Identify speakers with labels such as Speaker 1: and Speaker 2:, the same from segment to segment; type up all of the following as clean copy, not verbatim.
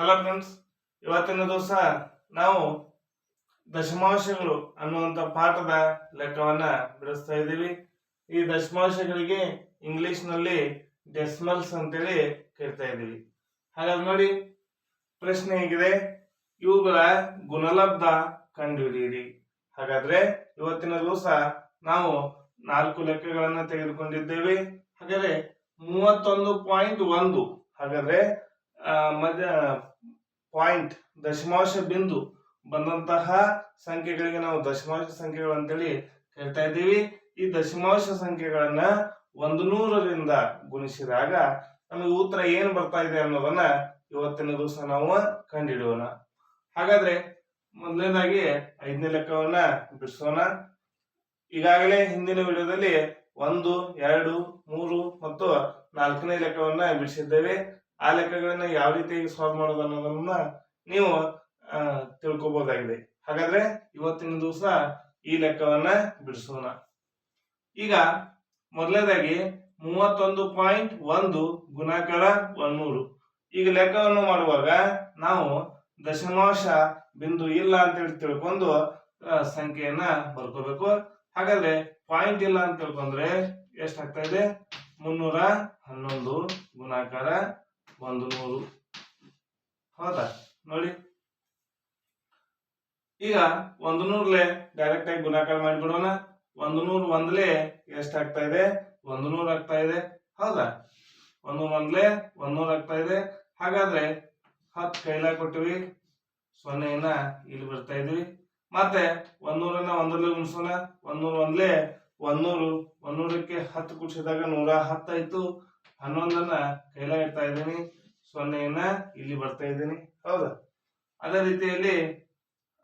Speaker 1: Hello friends, ಇವತ್ತಿನ ದಿವಸ ನಾವು ದಶಮಾಂಶಗಳು ಅನ್ನುವಂಥ ಪಾಠದ ಲೆಕ್ಕವನ್ನ ಬಿಡಿಸ್ತಾ ಇದ್ದೀವಿ. ಈ ದಶಮಾಂಶಗಳಿಗೆ ಇಂಗ್ಲಿಷ್ನಲ್ಲಿ ಡೆಸಿಮಲ್ಸ್ ಅಂತೇಳಿ ಕರಿತಾ ಇದ್ದೀವಿ. ಹಾಗಾದ್ರೆ ನೋಡಿ, ಪ್ರಶ್ನೆ ಹೇಗಿದೆ, ಇವುಗಳ ಗುಣಲಬ್ಧ ಕಂಡುಹಿಡಿಯಿರಿ. ಹಾಗಾದ್ರೆ ಇವತ್ತಿನ ದಿವಸ ನಾವು 4 ಲೆಕ್ಕಗಳನ್ನ ತೆಗೆದುಕೊಂಡಿದ್ದೇವೆ. ಹಾಗಾದ್ರೆ 31.1 ಹಾಗಾದ್ರೆ ಮಧ್ಯ ಪಾಯಿಂಟ್ ದಶಮಾಂಶ ಬಿಂದು ಬಂದಂತಹ ಸಂಖ್ಯೆಗಳಿಗೆ ನಾವು ದಶಮಾಂಶ ಸಂಖ್ಯೆಗಳು ಅಂತೇಳಿ ಹೇಳ್ತಾ ಇದ್ದೀವಿ. ಈ ದಶಮಾಂಶ ಸಂಖ್ಯೆಗಳನ್ನ 100ರಿಂದ ಗುಣಿಸಿದಾಗ ನಮಗೆ ಉತ್ತರ ಏನು ಬರ್ತಾ ಇದೆ ಅನ್ನೋದನ್ನ ಇವತ್ತಿನ ದಿವಸ ನಾವು ಕಂಡುಹಿಡಿಯೋಣ. ಹಾಗಾದ್ರೆ ಮೊದಲನೇದಾಗಿ 5ನೇ ಲೆಕ್ಕವನ್ನ ಬಿಡಿಸೋಣ. ಈಗಾಗಲೇ ಹಿಂದಿನ ವಿಡಿಯೋದಲ್ಲಿ 1, 2, 3 ಮತ್ತು 4ನೇ ಲೆಕ್ಕವನ್ನ ಬಿಡಿಸಿದ್ದೇವೆ. ಆ ಲೆಕ್ಕಗಳನ್ನ ಯಾವ ರೀತಿಯಾಗಿ ಸಾಲ್ವ್ ಮಾಡೋದು ಅನ್ನೋದನ್ನ ನೀವು ತಿಳ್ಕೊಬಹುದಾಗಿದೆ. ಹಾಗಾದ್ರೆ ಇವತ್ತಿನ ದಿವಸ ಈ ಲೆಕ್ಕವನ್ನ ಬಿಡಿಸೋಣ. ಈಗ ಮೊದಲನೇದಾಗಿ 31.1 ಗುಣಾಕಾರ 100. ಈಗ ಲೆಕ್ಕವನ್ನು ಮಾಡುವಾಗ ನಾವು ದಶಮಾಂಶ ಬಿಂದು ಇಲ್ಲ ಅಂತ ತಿಳ್ಕೊಂಡು ಸಂಖ್ಯೆಯನ್ನ ಬರ್ಕೋಬೇಕು. ಹಾಗಾದ್ರೆ ಪಾಯಿಂಟ್ ಇಲ್ಲ ಅಂತ ತಿಳ್ಕೊಂಡ್ರೆ ಎಷ್ಟಾಗ್ತಾ ಇದೆ, 311 ಗುಣಾಕಾರ 100. ಹೌದಾ? ನೋಡಿ, ಈಗ 100 ಡೈರೆಕ್ಟ್ ಆಗಿ ಗುಣಾಕಾರ ಮಾಡಿಬಿಡೋಣ. 100 ಒಂದ್ಲೆ ಎಷ್ಟಾಗ್ತಾ ಇದೆ, 100 ಆಗ್ತಾ ಇದೆ. ಹೌದಾ? 100 100 ಆಗ್ತಾ ಇದೆ. ಹಾಗಾದ್ರೆ 10 ಕೈಲಾಗ ಕೊಟ್ಟಿವಿ, 0 ಇಲ್ಲಿ ಬರ್ತಾ ಇದೀವಿ. ಮತ್ತೆ 100ನ್ನ 1ರಲ್ಲಿ ಗುಣಿಸೋಣ. 100 ಒಂದ್ಲೆ 100, 100ಕ್ಕೆ 10 ಕೂಡಿಸಿದಾಗ 110 ಆಯ್ತು. 11ನ್ನ ಕೈಲಾಗ ಇಡ್ತಾ ಇದ್ದೀನಿ, 0ನ್ನ ಇಲ್ಲಿ ಬರ್ತಾ ಇದ್ದೀನಿ. ಹೌದಾ? ಅದೇ ರೀತಿಯಲ್ಲಿ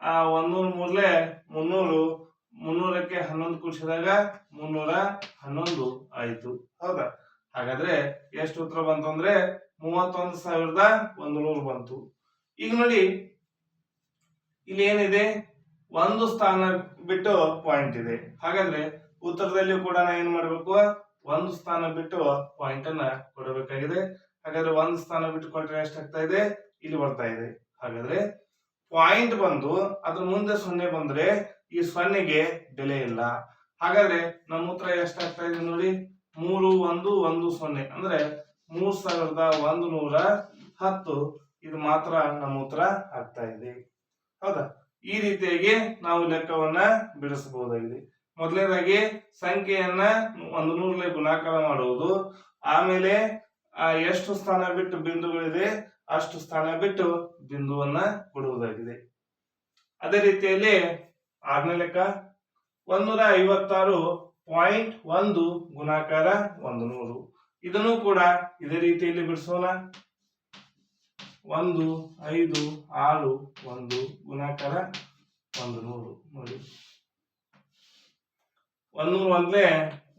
Speaker 1: 100 ಮೂರ್ಲೆ 300, 300ಕ್ಕೆ 11 ಕೂಡಿಸಿದಾಗ 311 ಆಯ್ತು. ಹೌದಾ? ಹಾಗಾದ್ರೆ ಎಷ್ಟು ಉತ್ತರ ಬಂತು ಅಂದ್ರೆ 31,100 ಬಂತು. ಈಗ ನೋಡಿ, ಇಲ್ಲಿ ಏನಿದೆ, ಒಂದು ಸ್ಥಾನ ಬಿಟ್ಟು ಪಾಯಿಂಟ್ ಇದೆ. ಹಾಗಾದ್ರೆ ಉತ್ತರದಲ್ಲಿ ಕೂಡ ನಾ ಏನ್ ಮಾಡ್ಬೇಕು, ಒಂದು ಸ್ಥಾನ ಬಿಟ್ಟು ಪಾಯಿಂಟ್ ಅನ್ನ ಕೊಡಬೇಕಾಗಿದೆ. ಹಾಗಾದ್ರೆ ಒಂದು ಸ್ಥಾನ ಬಿಟ್ಟು ಕೊಟ್ಟರೆ ಎಷ್ಟಾಗ್ತಾ ಇದೆ, ಇಲ್ಲಿ ಬರ್ತಾ ಇದೆ. ಹಾಗಾದ್ರೆ ಪಾಯಿಂಟ್ ಬಂದು ಅದ್ರ ಮುಂದೆ 0 ಬಂದ್ರೆ ಈ 0ಗೆ ಬೆಲೆ ಇಲ್ಲ. ಹಾಗಾದ್ರೆ ನಮ್ಮ ಉತ್ತರ ಎಷ್ಟಾಗ್ತಾ ಇದೆ ನೋಡಿ, 3110 ಅಂದ್ರೆ 3110. ಇದು ಮಾತ್ರ ನಮ್ಮ ಉತ್ತರ ಆಗ್ತಾ ಇದೆ. ಹೌದಾ? ಈ ರೀತಿಯಾಗಿ ನಾವು ಲೆಕ್ಕವನ್ನ ಬಿಡಿಸಬಹುದಾಗಿದೆ. ಮೊದಲನೇದಾಗಿ ಸಂಖ್ಯೆಯನ್ನ 100ರಲ್ಲಿ ಗುಣಾಕಾರ ಮಾಡುವುದು, ಆಮೇಲೆ ಎಷ್ಟು ಸ್ಥಾನ ಬಿಟ್ಟು ಬಿಂದುಗಳಿದೆ ಅಷ್ಟು ಸ್ಥಾನ ಬಿಟ್ಟು ಬಿಂದುವನ್ನ ಕೊಡುವುದಾಗಿದೆ. ಅದೇ ರೀತಿಯಲ್ಲಿ 6ನೇ ಲೆಕ್ಕ 156.1 ಗುಣಾಕಾರ 100. ಇದನ್ನು ಕೂಡ ಇದೇ ರೀತಿಯಲ್ಲಿ ಬಿಡಿಸೋಣ. 1, 5, 6, 1 ಗುಣಾಕಾರ 100. ನೋಡಿ, 100 ಒಂದ್ಲೆ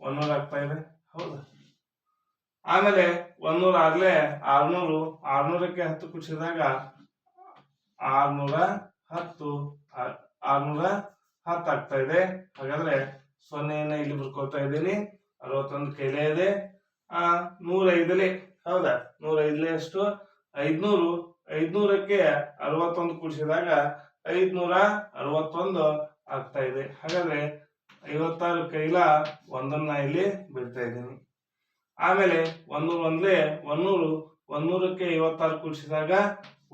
Speaker 1: 100 ಆಗ್ತಾ ಇದೆ. ಹೌದಾ? ಆಮೇಲೆ 100 ಆಗ್ಲೇ 600, 600ಕ್ಕೆ 10 ಕೂಡಿಸಿದಾಗ 610 ಆಗ್ತಾ ಇದೆ. ಹಾಗಾದ್ರೆ 0ನ್ನ ಇಲ್ಲಿ ಬರ್ಕೊಳ್ತಾ ಇದ್ದೀನಿ. 61 ಕೈಲೇ ಇದೆ. 105 ಹೌದಾ? 105 ಎಷ್ಟು, 500, 500ಕ್ಕೆ 61 ಕೂಡಿಸಿದಾಗ 561 ಆಗ್ತಾ ಇದೆ. ಹಾಗಾದ್ರೆ 56 ಕೈಲ ಒಂದನ್ನ ಇಲ್ಲಿ ಬಿಡ್ತಾ ಇದ್ದೀನಿ. ಆಮೇಲೆ 100 ಒಂದ್ಲೆ 100, 100ಕ್ಕೆ 56 ಕೂಡಿಸಿದಾಗ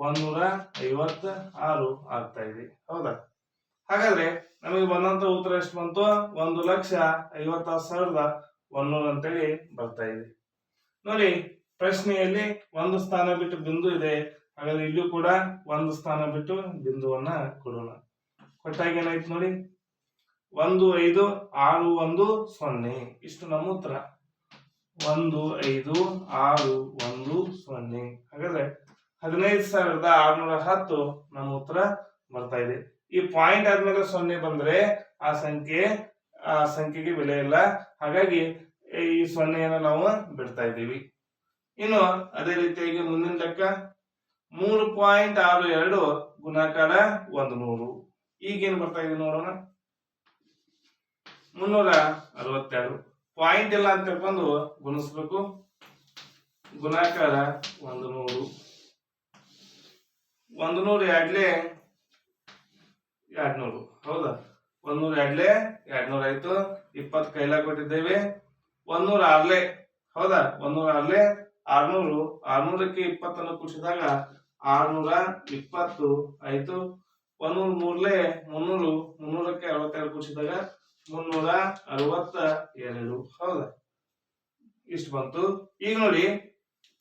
Speaker 1: 156 ಆಗ್ತಾ ಇದೆ. ಹೌದಾ? ಹಾಗಾದ್ರೆ ನಮಗೆ ಬಂದಂತ ಉತ್ತರ ಎಷ್ಟು ಬಂತು, 1,56,100 ಅಂತೇಳಿ ಬರ್ತಾ ಇದೆ. ನೋಡಿ, ಪ್ರಶ್ನೆಯಲ್ಲಿ ಒಂದು ಸ್ಥಾನ ಬಿಟ್ಟು ಬಿಂದು ಇದೆ. ಹಾಗಾದ್ರೆ ಇಲ್ಲೂ ಕೂಡ ಒಂದು ಸ್ಥಾನ ಬಿಟ್ಟು ಬಿಂದುವನ್ನ ಕೊಡೋಣ. ಕೊಟ್ಟಾಗ ಏನಾಯ್ತು ನೋಡಿ, 15610. ಇಷ್ಟು ನಮ್ಮ ಉತ್ತರ, 15610. ಹಾಗಾದ್ರೆ 15,610 ನಮ್ಮ ಉತ್ತರ ಬರ್ತಾ ಇದೆ. ಈ ಪಾಯಿಂಟ್ ಆದ್ಮೇಲೆ 0 ಬಂದ್ರೆ ಆ ಸಂಖ್ಯೆಗೆ ಬೆಲೆ ಇಲ್ಲ. ಹಾಗಾಗಿ ಈ 0ಯನ್ನು ನಾವು ಬಿಡ್ತಾ ಇದ್ದೀವಿ. ಇನ್ನು ಅದೇ ರೀತಿಯಾಗಿ ಮುಂದಿನ ಲೆಕ್ಕ 3.62 ಗುಣಾಕಾರ 100. ಈಗೇನು ಬರ್ತಾ ಇದೆ ನೋಡೋಣ. 362 ಪಾಯಿಂಟ್ ಇಲ್ಲ ಅಂತ ತಿಳ್ಕೊಂಡು ಗುಣಿಸ್ಬೇಕು. ಗುಣಾಕಾರ 100. 100 ಎರಡ್ಲೆ 200. ಹೌದಾ? 100 ಎರಡ್ಲೆ 200 ಆಯ್ತು. 20 ಕೈಲ ಕೊಟ್ಟಿದ್ದೇವೆ. 100 ಆರ್ಲೆ, ಹೌದಾ? 100 ಆರ್ಲೆ 600. 600ಕ್ಕೆ 20 ಕೂಡಿಸಿದಾಗ 620 ಆಯ್ತು. 100 ಮೂರ್ಲೆ 300. 300ಕ್ಕೆ 62 ಕೂಡಿಸಿದಾಗ 362. ಹೌದಾ? ಇಷ್ಟು ಬಂತು. ಈಗ ನೋಡಿ,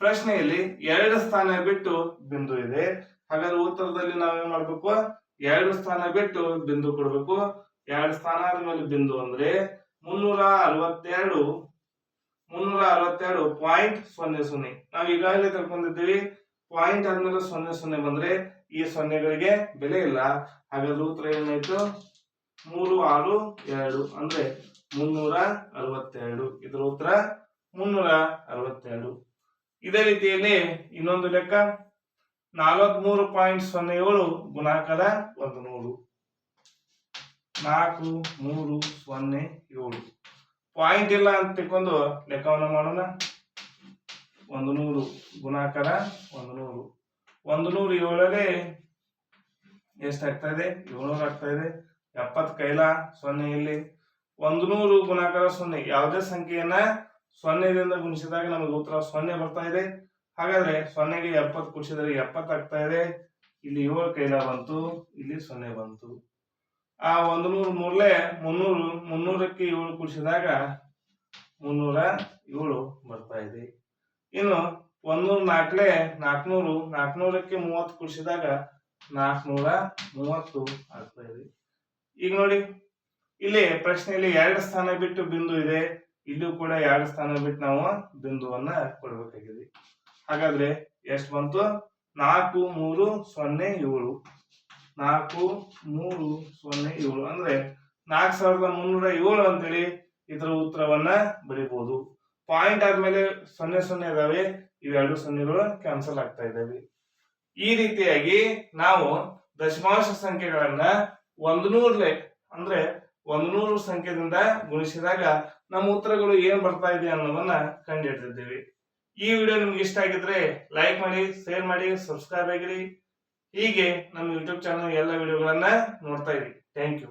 Speaker 1: ಪ್ರಶ್ನೆಯಲ್ಲಿ 2 ಸ್ಥಾನ ಬಿಟ್ಟು ಬಿಂದು ಇದೆ. ಹಾಗಾದ್ರೆ ಉತ್ತರದಲ್ಲಿ ನಾವೇನ್ ಮಾಡ್ಬೇಕು? 2 ಸ್ಥಾನ ಬಿಟ್ಟು ಬಿಂದು ಕೊಡ್ಬೇಕು. 2 ಸ್ಥಾನ ಆದ್ಮೇಲೆ ಬಿಂದು ಅಂದ್ರೆ 362. 362.00. ನಾವು ಈಗಾಗಲೇ ತಿಳ್ಕೊಂಡಿದ್ದೀವಿ, ಪಾಯಿಂಟ್ ಆದ್ಮೇಲೆ 00 ಬಂದ್ರೆ ಈ ಸೊನ್ನೆಗಳಿಗೆ ಬೆಲೆ ಇಲ್ಲ. ಹಾಗಾದ್ರೆ ಉತ್ತರ ಏನಾಯ್ತು? 362 ಅಂದ್ರೆ 362. ಇದರ ಉತ್ತರ 362. ಇದೇ ರೀತಿಯಲ್ಲಿ ಇನ್ನೊಂದು ಲೆಕ್ಕ, 43.07 ಗುಣಾಕಾರ 100. 4307. ಪಾಯಿಂಟ್ ಇಲ್ಲ ಅಂತ ತಿಳ್ಕೊಂಡು ಲೆಕ್ಕವನ್ನು ಮಾಡೋಣ. 100 ಗುಣಾಕಾರ 100. 107ರಲ್ಲಿ ಎಷ್ಟಾಗ್ತಾ ಇದೆ? 700 ಆಗ್ತಾ ಇದೆ. 70 ಕೈಲ 0 ಇಲ್ಲಿ. 100 ಗುಣಾಕಾರ 0. ಯಾವುದೇ ಸಂಖ್ಯೆಯನ್ನ 0ದಿಂದ ಗುಣಿಸಿದಾಗ ನಮಗೆ ಉತ್ತರ 0 ಬರ್ತಾ ಇದೆ. ಹಾಗಾದ್ರೆ 0ಗೆ 70 ಕೂಡಿಸಿದರೆ 70 ಆಗ್ತಾ ಇದೆ. ಇಲ್ಲಿ 7 ಕೈಲ ಬಂತು, ಇಲ್ಲಿ 0 ಬಂತು. ಆ 100 ಮೂರ್ಲೆ 300. 300ಕ್ಕೆ 7 ಕೂಡಿಸಿದಾಗ 307 ಬರ್ತಾ ಇದೆ. ಇನ್ನು 100 ನಾಲ್ಕಲೆ 400. 400ಕ್ಕೆ 30 ಕೂಡಿಸಿದಾಗ 430 ಆಗ್ತಾ ಇದೆ. ಈಗ ನೋಡಿ, ಇಲ್ಲಿ ಪ್ರಶ್ನೆಯಲ್ಲಿ 2 ಸ್ಥಾನ ಬಿಟ್ಟು ಬಿಂದು ಇದೆ. ಇಲ್ಲೂ ಕೂಡ 2 ಸ್ಥಾನ ಬಿಟ್ಟು ನಾವು ಬಿಂದುವನ್ನ ಕೊಡಬೇಕಾಗಿದೆ. ಹಾಗಾದ್ರೆ ಎಷ್ಟು ಬಂತು? 4307. 4307 ಅಂದ್ರೆ 4307 ಅಂತೇಳಿ ಇದರ ಉತ್ತರವನ್ನ ಬರೀಬಹುದು. ಪಾಯಿಂಟ್ ಆದ್ಮೇಲೆ 00 ಇದಾವೆ, ಇವೆರಡು ಸೊನ್ನೆಗಳು ಕ್ಯಾನ್ಸಲ್ ಆಗ್ತಾ ಇದಾವೆ. ಈ ರೀತಿಯಾಗಿ ನಾವು ದಶಮಾಂಶ ಸಂಖ್ಯೆಗಳನ್ನ 100 ಅಂದ್ರೆ 100 ಸಂಖ್ಯೆದಿಂದ ಗುಣಿಸಿದಾಗ ನಮ್ಮ ಉತ್ತರಗಳು ಏನ್ ಬರ್ತಾ ಇದೆ ಅನ್ನೋದನ್ನ ಕಂಡುಹಿಡಿದಿದ್ದೇವೆ. ಈ ವಿಡಿಯೋ ನಿಮ್ಗೆ ಇಷ್ಟ ಆಗಿದ್ರೆ ಲೈಕ್ ಮಾಡಿ, ಶೇರ್ ಮಾಡಿ, ಸಬ್ಸ್ಕ್ರೈಬ್ ಆಗಿರಿ. ಹೀಗೆ ನಮ್ಮ ಯೂಟ್ಯೂಬ್ ಚಾನಲ್ ಎಲ್ಲ ವಿಡಿಯೋಗಳನ್ನ ನೋಡ್ತಾ ಇರಿ. Thank you.